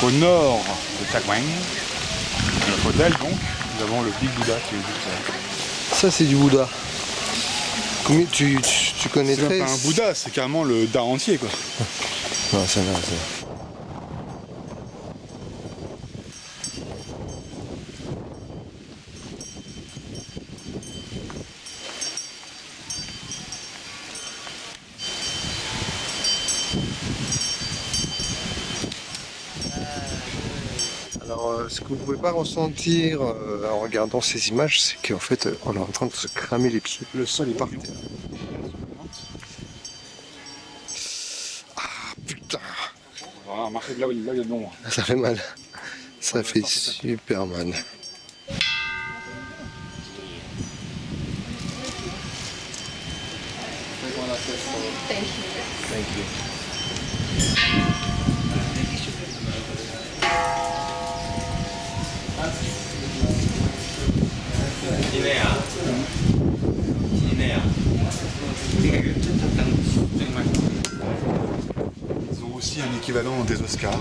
Donc au nord de Takwang, notre hôtel donc, nous avons le Big Buddha qui est juste là. Ça c'est du Bouddha. Combien tu C'est connaîtrais? pas un Bouddha, c'est carrément le Da entier quoi. Non, ça va, ça va. Alors, ce que vous pouvez pas ressentir en regardant ces images, c'est qu'en fait, on est en train de se cramer les pieds. Le sol est par parfait. terre. Ah putain, On va marcher de là où il y a de l'ombre. ça fait mal. Ça fait super mal. Thank you. Ils ont aussi un équivalent des Oscars.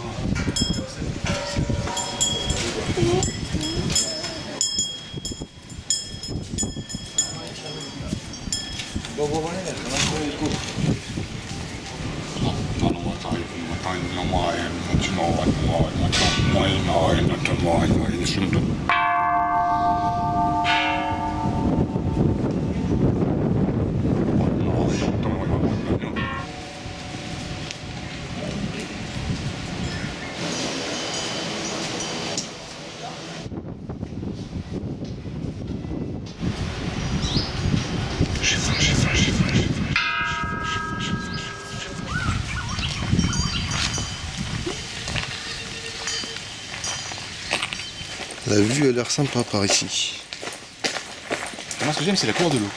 La vue a l'air sympa par ici. Moi ce que j'aime c'est la couleur de l'eau.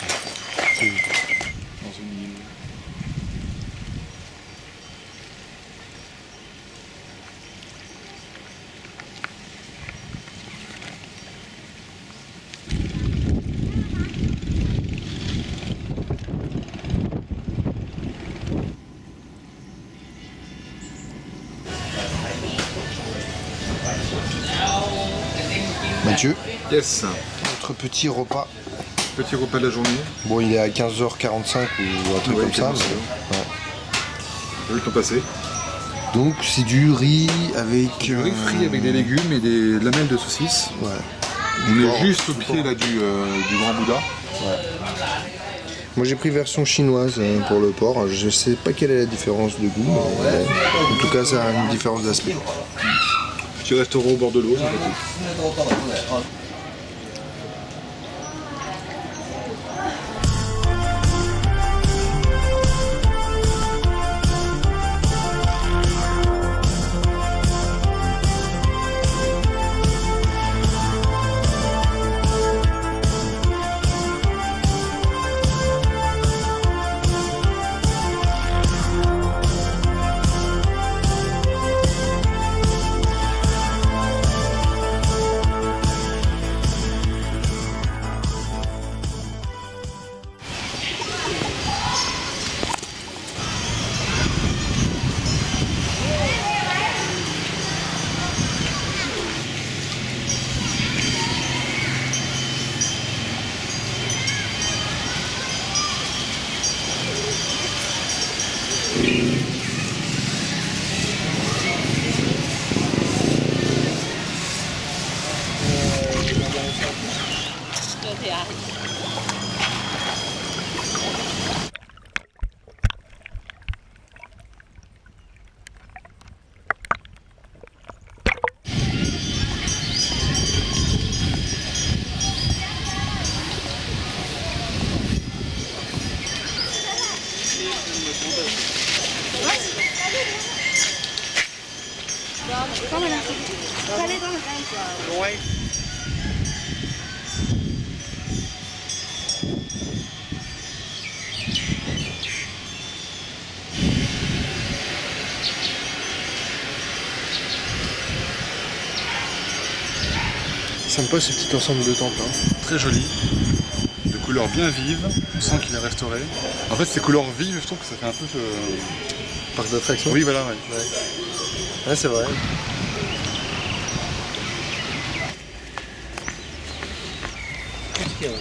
C'est dans une île. Mathieu, Yes. notre petit repas. Petit repas de la journée. Bon, il est à 15h45 ou un truc Ouais, comme ça. c'est Mais... ouais. T'as vu le temps passé. Donc c'est du riz avec... Du riz frit avec des légumes et des lamelles de saucisses. Ouais. On Du est porc. juste au pied là du Grand Bouddha. Moi j'ai pris version chinoise pour le porc. Je sais pas quelle est la différence de goût. Mais en tout cas ça a une différence d'aspect. Petit restaurant au bord de l'eau, sympathique. Sympa ce petit ensemble de temples. Hein. Très joli, de couleurs bien vives, on sent qu'il est restauré. En fait ces couleurs vives, je trouve que ça fait un peu... Parc d'attraction. Oui voilà, ouais. Ouais, c'est vrai. hier.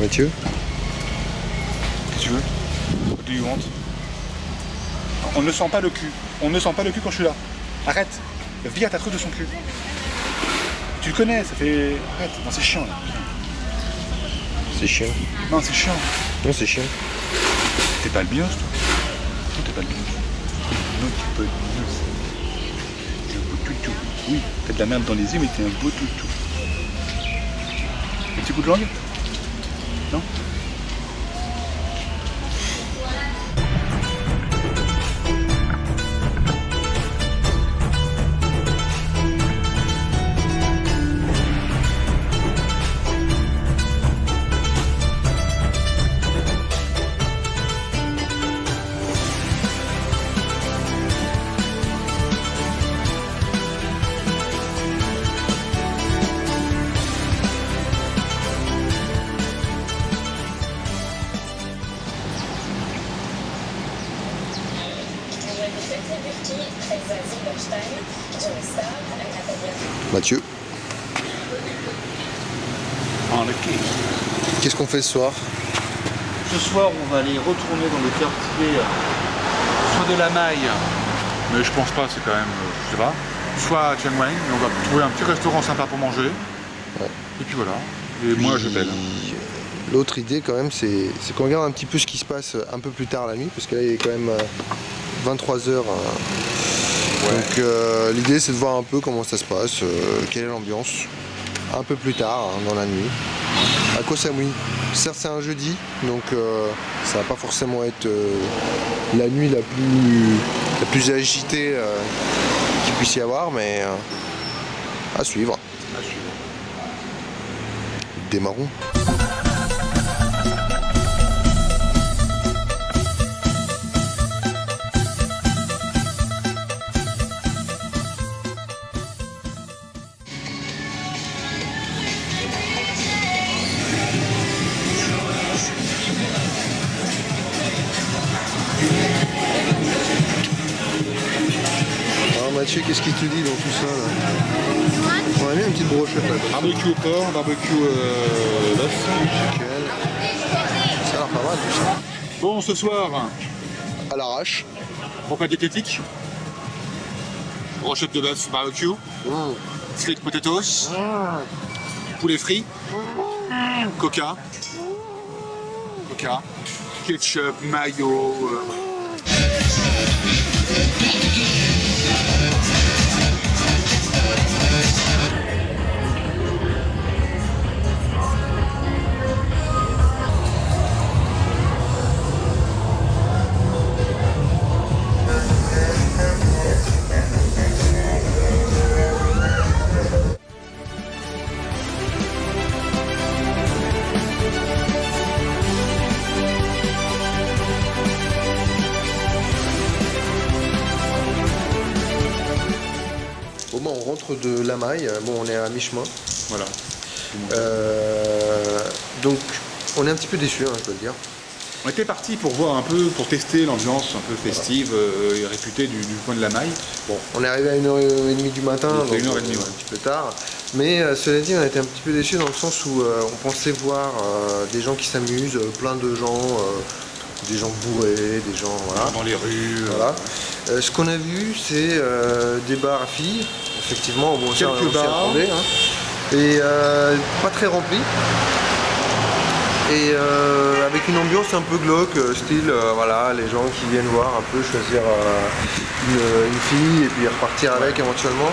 Mathieu? Qu'est-ce que tu veux? What do you want? On ne sent pas le cul. On ne sent pas le cul quand je suis là. Arrête. Vire ta truc de son cul. Tu le connais, ça fait... Arrête, non c'est chiant là. C'est chiant. Non c'est chiant. Non, c'est chiant. T'es pas albinos toi? Non t'es pas albinos. Non t'es pas albinos. T'es un beau toutou. Oui, t'as de la merde dans les yeux mais t'es un beau toutou. Un petit coup de langue? Non? Mathieu, Ah le quai. qu'est-ce qu'on fait ce soir? Ce soir, on va aller retourner dans le quartier soit de la Maille. Mais je pense pas, c'est quand même, je sais pas. Soit à Chiang Mai, mais on va trouver un petit restaurant sympa pour manger. Ouais. Et puis voilà. Et moi je pèle. L'autre idée quand même, c'est qu'on regarde un petit peu ce qui se passe un peu plus tard la nuit, parce que là il est quand même 23 h. Donc l'idée c'est de voir un peu comment ça se passe, quelle est l'ambiance, un peu plus tard dans la nuit, à Koh Samui. Certes c'est un jeudi, donc ça va pas forcément être la nuit la plus agitée qu'il puisse y avoir, mais à suivre. Démarrons. Alors Mathieu, qu'est-ce qu'il te dit dans tout ça là? On a mis une petite brochette là. Barbecue au porc, barbecue d'œuf. Nickel. Ça a l'air pas mal tout ça. Bon, ce soir, À l'arrache. repas diététique. Brochette de bœuf barbecue. Sweet potatoes. Poulet frit. Coca. Ketchup, mayo. Bon bah on rentre de La Maille, bon on est à mi-chemin. Voilà. Donc on est un petit peu déçus, hein, je dois le dire. On était parti pour voir un peu, pour tester l'ambiance un peu festive et réputée du coin de la Maille. Bon, on est arrivé à 1h30 du matin, Il était donc 1h30, ouais. un petit peu tard. Mais cela dit, on a été un petit peu déçus dans le sens où on pensait voir des gens qui s'amusent, plein de gens, des gens bourrés, des gens voilà. Dans les rues. Voilà. Ce qu'on a vu, c'est des bars à filles, effectivement, bon, ça, on Quelques s'y bars. attendait, hein. Et pas très remplis. Et avec une ambiance un peu glauque, style voilà, les gens qui viennent voir un peu choisir une fille et puis repartir avec éventuellement.